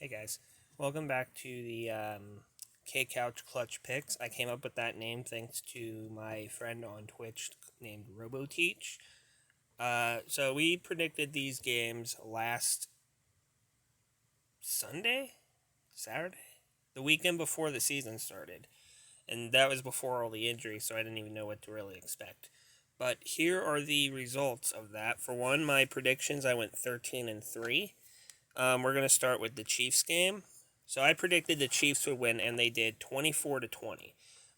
Hey guys, welcome back to the kcouch clutch picks. I came up with that name thanks to my friend on Twitch named RoboTeach. So we predicted these games last Saturday, the weekend before the season started, and that was before all the injuries, so I didn't even know what to really expect. But here are the results of that. For one, my predictions, I went 13-3. We're going to start with the Chiefs game. So I predicted the Chiefs would win, and they did 24-20.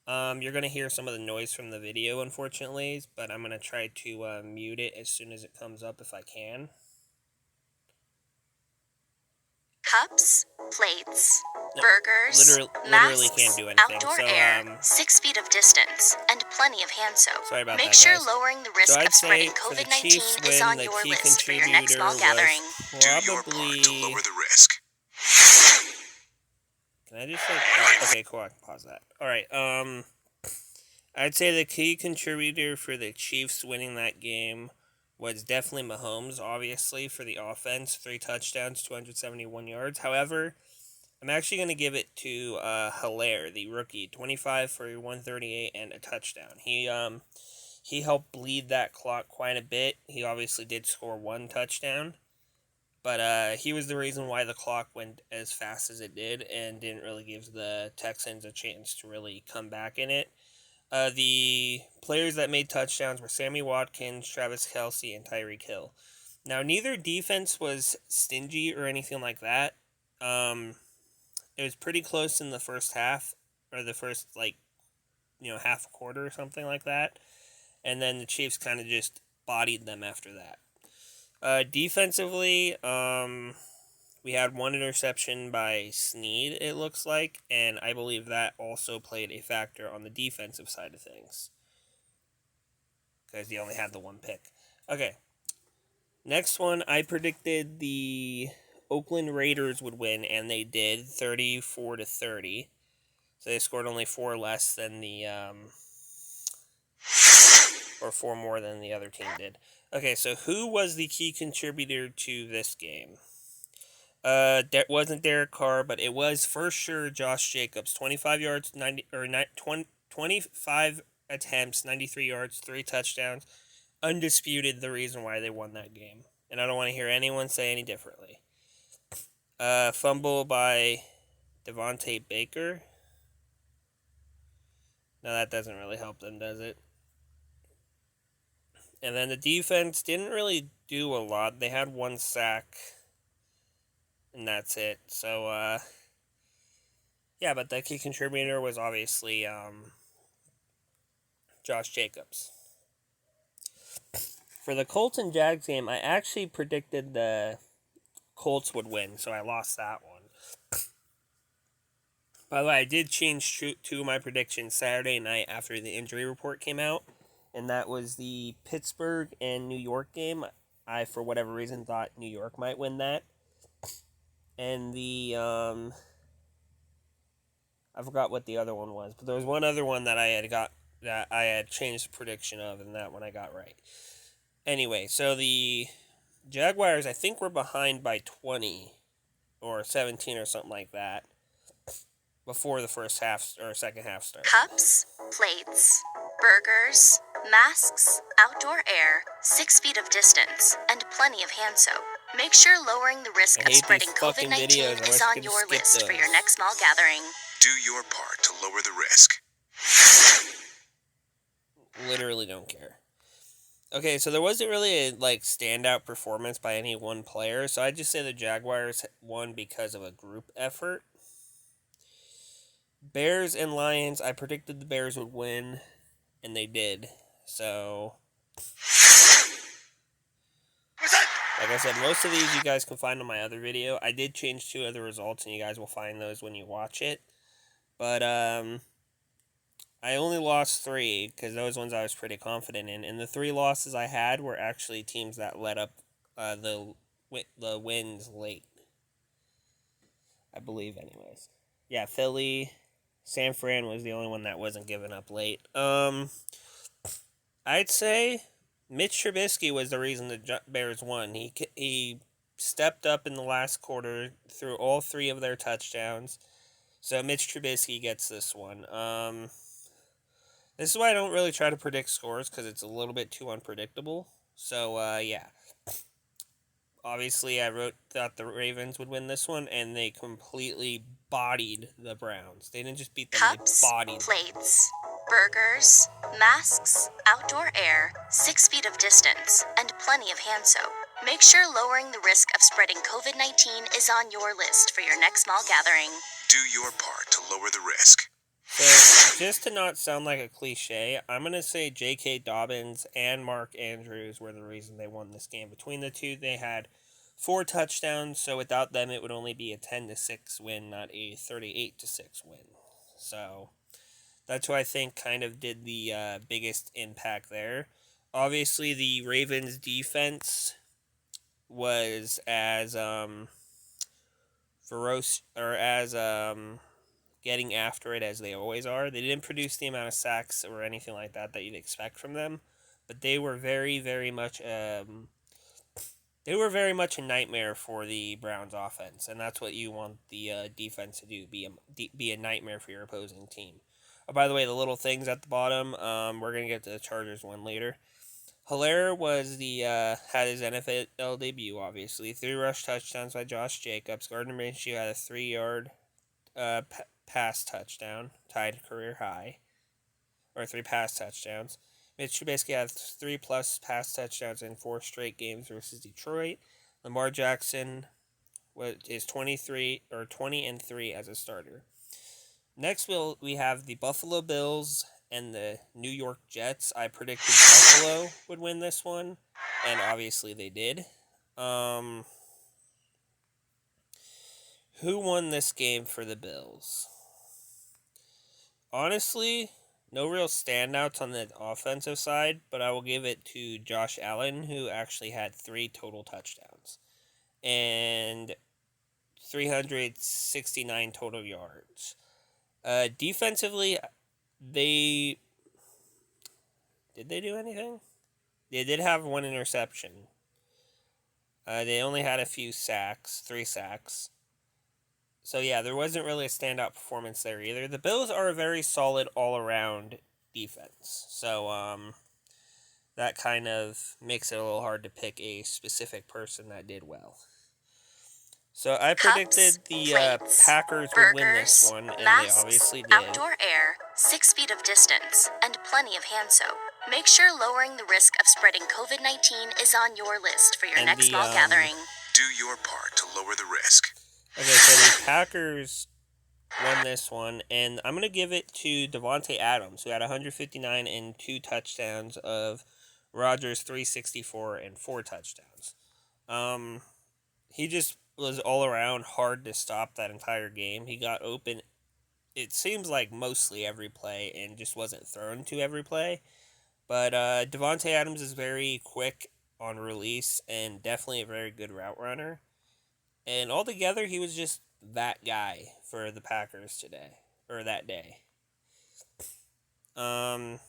You're going to hear some of the noise from the video, unfortunately, but I'm going to try to mute it as soon as it comes up if I can. Cups, plates, burgers, literally can't do anything. outdoor So, air, 6 feet of distance, and plenty of hand soap. Sorry about Make that, sure guys. lowering the risk So of spreading for the COVID-19 Chiefs is win, on the your key list for your next small contributor gathering. was Do your part to lower the risk. Can I just okay, cool. I can pause that. All right. I'd say the key contributor for the Chiefs winning that game was definitely Mahomes, obviously, for the offense. 3 touchdowns, 271 yards. However, I'm actually going to give it to Hilaire, the rookie. 25 for 138 and a touchdown. He helped bleed that clock quite a bit. He obviously did score 1 touchdown. But he was the reason why the clock went as fast as it did and didn't really give the Texans a chance to really come back in it. The players that made touchdowns were Sammy Watkins, Travis Kelce, and Tyreek Hill. Now, neither defense was stingy or anything like that. It was pretty close in the first half, or the first, half a quarter or something like that. And then the Chiefs kind of just bodied them after that. Defensively, we had 1 interception by Snead, it looks like, and I believe that also played a factor on the defensive side of things, because he only had the 1 pick. Okay, next one, I predicted the Oakland Raiders would win, and they did, 34-30. So they scored only 4 less than or 4 more than the other team did. Okay, so who was the key contributor to this game? That wasn't Derek Carr, but it was for sure Josh Jacobs. 25 yards, 25 attempts, 93 yards, 3 touchdowns. Undisputed the reason why they won that game. And I don't want to hear anyone say any differently. Fumble by Devontae Baker. No, that doesn't really help them, does it? And then the defense didn't really do a lot. They had 1 sack, and that's it. So, yeah, but the key contributor was obviously Josh Jacobs. For the Colts and Jags game, I actually predicted the Colts would win, so I lost that one. By the way, I did change 2 of my predictions Saturday night after the injury report came out, and that was the Pittsburgh and New York game. I, for whatever reason, thought New York might win that. And I forgot what the other one was, but there was one other one that I had changed the prediction of, and that one I got right. Anyway, so the Jaguars, I think, were behind by 20 or 17 or something like that before the first half or second half started. Cups, plates, burgers, masks, outdoor air, 6 feet of distance, and plenty of hand soap. Make sure lowering the risk of spreading COVID-19 is on your list for your next small gathering. Do your part to lower the risk. Literally don't care. Okay, so there wasn't really a standout performance by any one player, so I'd just say the Jaguars won because of a group effort. Bears and Lions, I predicted the Bears would win, and they did. So, like I said, most of these you guys can find on my other video. I did change 2 other results, and you guys will find those when you watch it. But, I only lost 3, because those ones I was pretty confident in. And the 3 losses I had were actually teams that let up the wins late. I believe, anyways. Yeah, Philly, San Fran was the only one that wasn't giving up late. I'd say Mitch Trubisky was the reason the Bears won. He stepped up in the last quarter, threw all 3 of their touchdowns. So Mitch Trubisky gets this one. This is why I don't really try to predict scores, because it's a little bit too unpredictable. So, yeah. Obviously, thought the Ravens would win this one, and they completely bodied the Browns. They didn't just beat them, Cups, they bodied them. plates, burgers, masks, outdoor air, 6 feet of distance, and plenty of hand soap. Make sure lowering the risk of spreading COVID-19 is on your list for your next small gathering. Do your part to lower the risk. So, just to not sound like a cliche, I'm going to say J.K. Dobbins and Mark Andrews were the reason they won this game. Between the two, they had 4 touchdowns, so without them, it would only be a 10-6 win, not a 38-6 win. So, that's who I think kind of did the biggest impact there. Obviously, the Ravens' defense was as ferocious, or as getting after it as they always are. They didn't produce the amount of sacks or anything like that you'd expect from them, but they were very, very much a nightmare for the Browns offense, and that's what you want the defense to do, be a nightmare for your opposing team. Oh, by the way, the little things at the bottom, we're going to get to the Chargers one later. Hilaire was had his NFL debut, obviously. 3 rush touchdowns by Josh Jacobs. Gardner Minshew had a 3-yard pass touchdown, tied career high, or 3 pass touchdowns. Mitch Trubisky had 3+ pass touchdowns in 4 straight games versus Detroit. Lamar Jackson is 20-3 as a starter. Next, we have the Buffalo Bills and the New York Jets. I predicted Buffalo would win this one, and obviously they did. Who won this game for the Bills? Honestly, no real standouts on the offensive side, but I will give it to Josh Allen, who actually had 3 total touchdowns and 369 total yards. Defensively, did they do anything? They did have 1 interception. They only had a few sacks, 3 sacks. So yeah, there wasn't really a standout performance there either. The Bills are a very solid all-around defense. So that kind of makes it a little hard to pick a specific person that did well. So I predicted the Packers would win this one, and they obviously did. Outdoor air, 6 feet of distance, and plenty of hand soap. Make sure lowering the risk of spreading COVID-19 is on your list for your next small gathering. Do your part to lower the risk. Okay, so the Packers won this one, and I'm going to give it to Davante Adams, who had 159 and 2 touchdowns of Rodgers' 364 and 4 touchdowns. He just was all around hard to stop that entire game. He got open, it seems like mostly every play, and just wasn't thrown to every play. But Davante Adams is very quick on release and definitely a very good route runner. And altogether, he was just that guy for the Packers today, or that day. Jair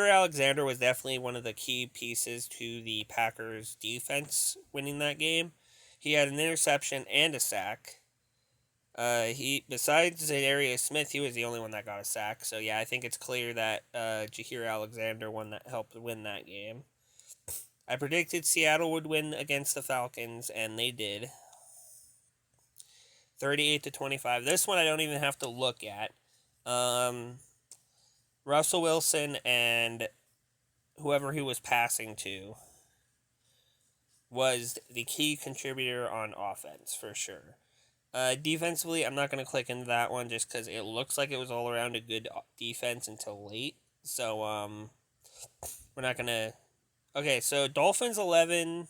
Alexander was definitely one of the key pieces to the Packers' defense winning that game. He had an interception and a sack. Besides Zadarius Smith, he was the only one that got a sack. So yeah, I think it's clear that Jair Alexander helped win that game. I predicted Seattle would win against the Falcons, and they did. 38-25. This one I don't even have to look at. Russell Wilson and whoever he was passing to was the key contributor on offense, for sure. Defensively, I'm not going to click into that one just because it looks like it was all around a good defense until late. So, we're not going to... Okay, so Dolphins 11,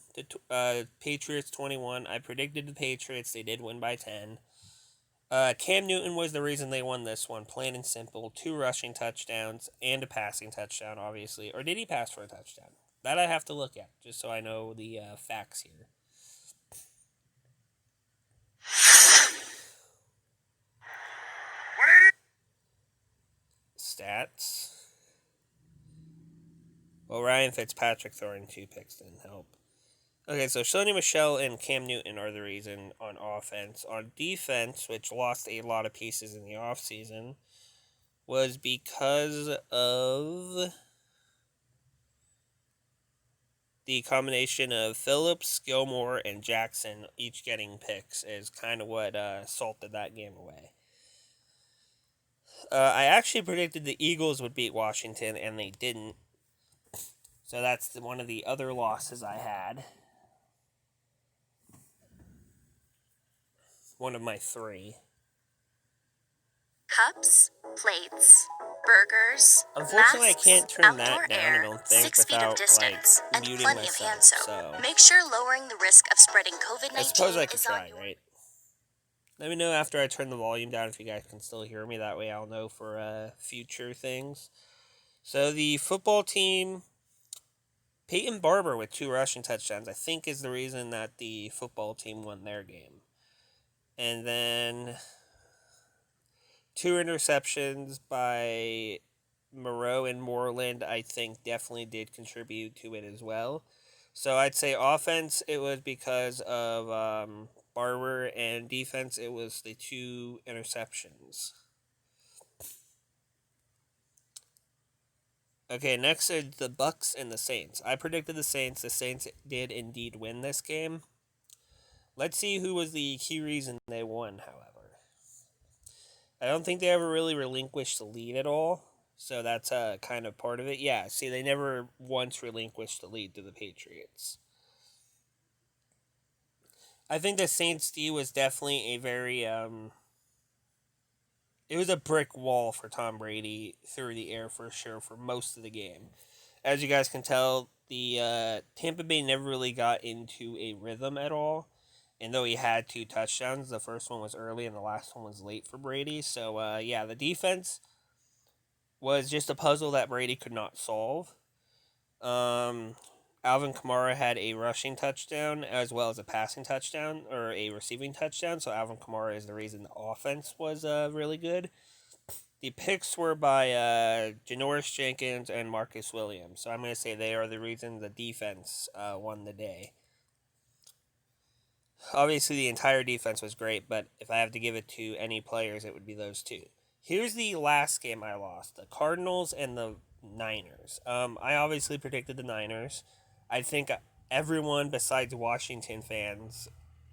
Patriots 21. I predicted the Patriots. They did win by 10. Cam Newton was the reason they won this one, plain and simple. 2 rushing touchdowns and a passing touchdown, obviously. Or did he pass for a touchdown? That I have to look at, just so I know the facts here. Stats. Well, Ryan Fitzpatrick throwing 2 picks didn't help. Okay, so Sony Michel and Cam Newton are the reason on offense. On defense, which lost a lot of pieces in the offseason, was because of the combination of Phillips, Gilmore, and Jackson each getting picks is kind of what salted that game away. I actually predicted the Eagles would beat Washington, and they didn't. So that's one of the other losses I had. One of my 3. Cups, plates, burgers, Unfortunately, I masks, can't turn outdoor that down, I air, don't think, 6 feet of without, distance, and muting plenty of hand myself, soap. so... Make sure lowering the risk of spreading COVID-19 I suppose I could is try, on your... right? Let me know after I turn the volume down if you guys can still hear me. That way I'll know for future things. So the football team, Peyton Barber with 2 rushing touchdowns, I think is the reason that the football team won their game. And then 2 interceptions by Moreau and Moreland, I think definitely did contribute to it as well. So I'd say offense, it was because of Barber, and defense, it was the 2 interceptions. Okay, next are the Bucks and the Saints. I predicted the Saints. The Saints did indeed win this game. Let's see who was the key reason they won, however. I don't think they ever really relinquished the lead at all. So that's kind of part of it. Yeah, see, they never once relinquished the lead to the Patriots. I think the Saints D was definitely a very it was a brick wall for Tom Brady through the air for sure for most of the game. As you guys can tell, the Tampa Bay never really got into a rhythm at all. And though he had 2 touchdowns, the first one was early and the last one was late for Brady. So yeah, the defense was just a puzzle that Brady could not solve. Alvin Kamara had a rushing touchdown as well as a passing touchdown or a receiving touchdown. So Alvin Kamara is the reason the offense was really good. The picks were by Janoris Jenkins and Marcus Williams. So I'm going to say they are the reason the defense won the day. Obviously, the entire defense was great, but if I have to give it to any players, it would be those 2. Here's the last game I lost, the Cardinals and the Niners. I obviously predicted the Niners. I think everyone besides Washington fans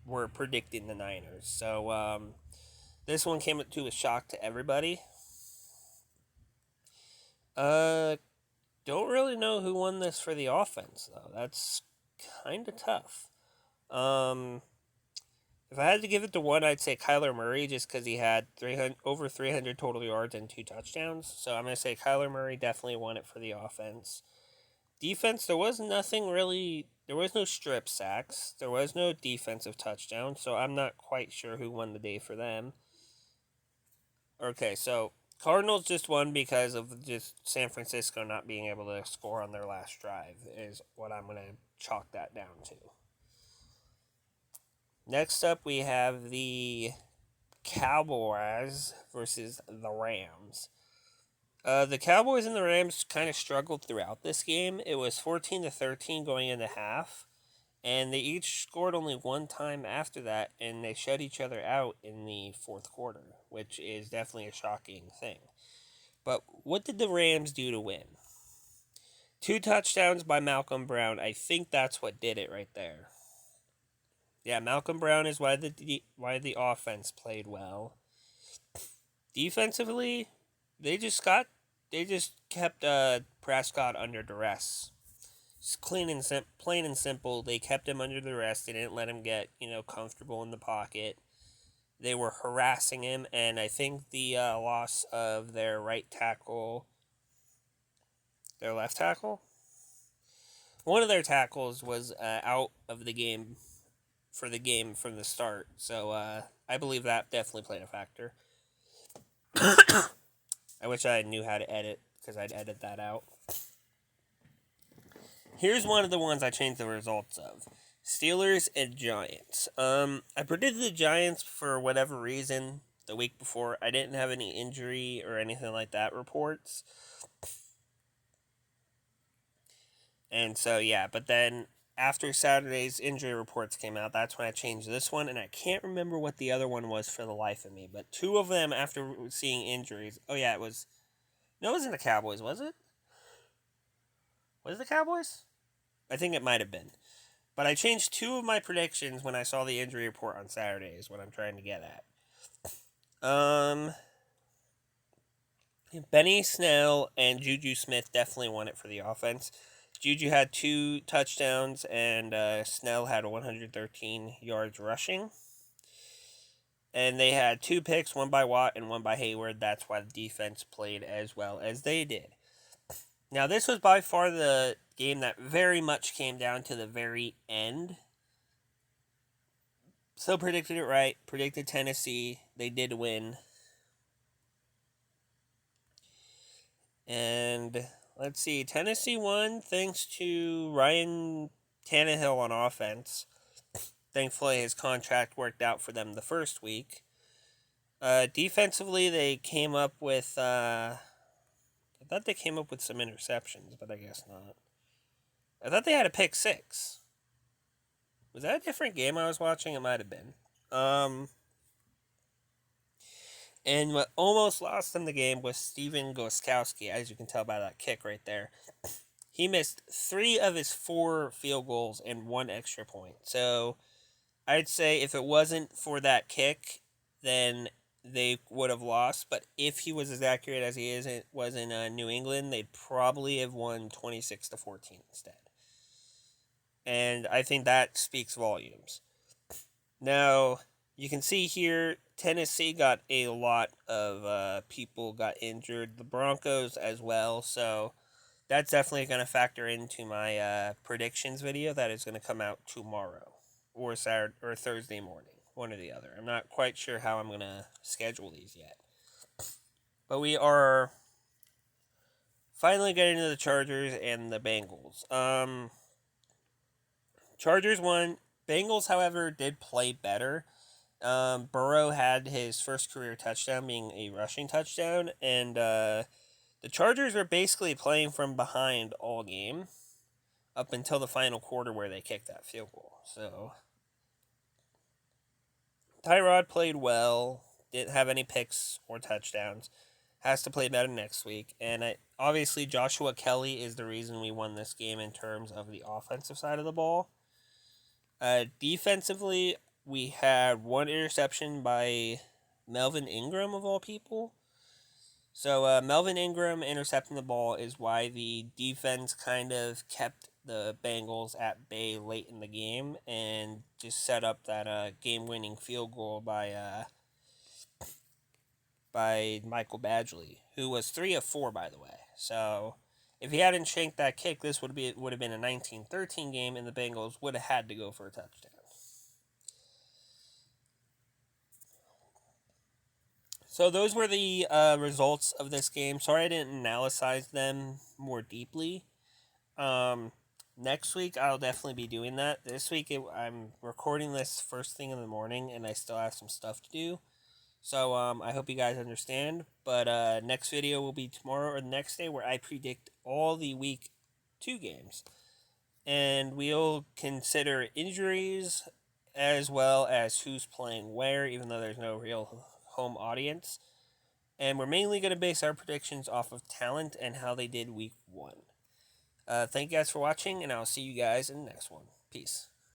were predicting the Niners. So this one came to a shock to everybody. Don't really know who won this for the offense, though. That's kind of tough. If I had to give it to one, I'd say Kyler Murray, just because he had over 300 total yards and 2 touchdowns. So I'm going to say Kyler Murray definitely won it for the offense. Defense, there was nothing really. There was no strip sacks. There was no defensive touchdown. So I'm not quite sure who won the day for them. Okay, so Cardinals just won because of just San Francisco not being able to score on their last drive, is what I'm going to chalk that down to. Next up, we have the Cowboys versus the Rams. The Cowboys and the Rams kind of struggled throughout this game. It was 14-13 going into half, and they each scored only 1 time after that, and they shut each other out in the 4th quarter, which is definitely a shocking thing. But what did the Rams do to win? 2 touchdowns by Malcolm Brown. I think that's what did it right there. Yeah, Malcolm Brown is why the offense played well. Defensively, they just kept Prescott under duress. Just plain and simple. They kept him under duress. They didn't let him get comfortable in the pocket. They were harassing him, and I think the loss of their right tackle, their left tackle, one of their tackles was out of the game for the game from the start. So I believe that definitely played a factor. I wish I knew how to edit, because I'd edit that out. Here's one of the ones I changed the results of. Steelers and Giants. I predicted the Giants for whatever reason the week before. I didn't have any injury or anything like that reports. And so, yeah, but then after Saturday's injury reports came out, that's when I changed this one, and I can't remember what the other one was for the life of me. But two of them after seeing injuries. Oh yeah, it was. No, it wasn't the Cowboys, was it? Was it the Cowboys? I think it might have been. But I changed two of my predictions when I saw the injury report on Saturday. Is what I'm trying to get at. Benny Snell and Juju Smith definitely won it for the offense. Juju had 2 touchdowns, and Snell had 113 yards rushing. And they had 2 picks, one by Watt and one by Hayward. That's why the defense played as well as they did. Now, this was by far the game that very much came down to the very end. So predicted it right. Predicted Tennessee. They did win. And let's see. Tennessee won thanks to Ryan Tannehill on offense. Thankfully, his contract worked out for them the first week. Defensively, they came up with... I thought they came up with some interceptions, but I guess not. I thought they had a pick 6. Was that a different game I was watching? It might have been. And what almost lost them the game was Steven Gostkowski, as you can tell by that kick right there. He missed 3 of his 4 field goals and 1 extra point. So I'd say if it wasn't for that kick, then they would have lost. But if he was as accurate as he was in New England, they'd probably have won 26-14 instead. And I think that speaks volumes. Now, you can see here, Tennessee got a lot of people got injured. The Broncos as well. So that's definitely going to factor into my predictions video that is going to come out tomorrow or Saturday or Thursday morning, one or the other. I'm not quite sure how I'm going to schedule these yet. But we are finally getting to the Chargers and the Bengals. Chargers won. Bengals, however, did play better. Burrow had his first career touchdown being a rushing touchdown, and the Chargers were basically playing from behind all game up until the final quarter where they kicked that field goal. So Tyrod played well, didn't have any picks or touchdowns. Has to play better next week. And obviously Joshua Kelly is the reason we won this game in terms of the offensive side of the ball. Defensively, we had 1 interception by Melvin Ingram, of all people. So Melvin Ingram intercepting the ball is why the defense kind of kept the Bengals at bay late in the game and just set up that game-winning field goal by Michael Badgley, who was 3 of 4, by the way. So if he hadn't shanked that kick, this would have been a 19-13 game, and the Bengals would have had to go for a touchdown. So those were the results of this game. Sorry I didn't analyze them more deeply. Next week I'll definitely be doing that. This week I'm recording this first thing in the morning, and I still have some stuff to do. So I hope you guys understand. But next video will be tomorrow or the next day, where I predict all the week 2 games. And we'll consider injuries as well as who's playing where, even though there's no real home audience. And we're mainly going to base our predictions off of talent and how they did week 1. Thank you guys for watching, and I'll see you guys in the next one. Peace.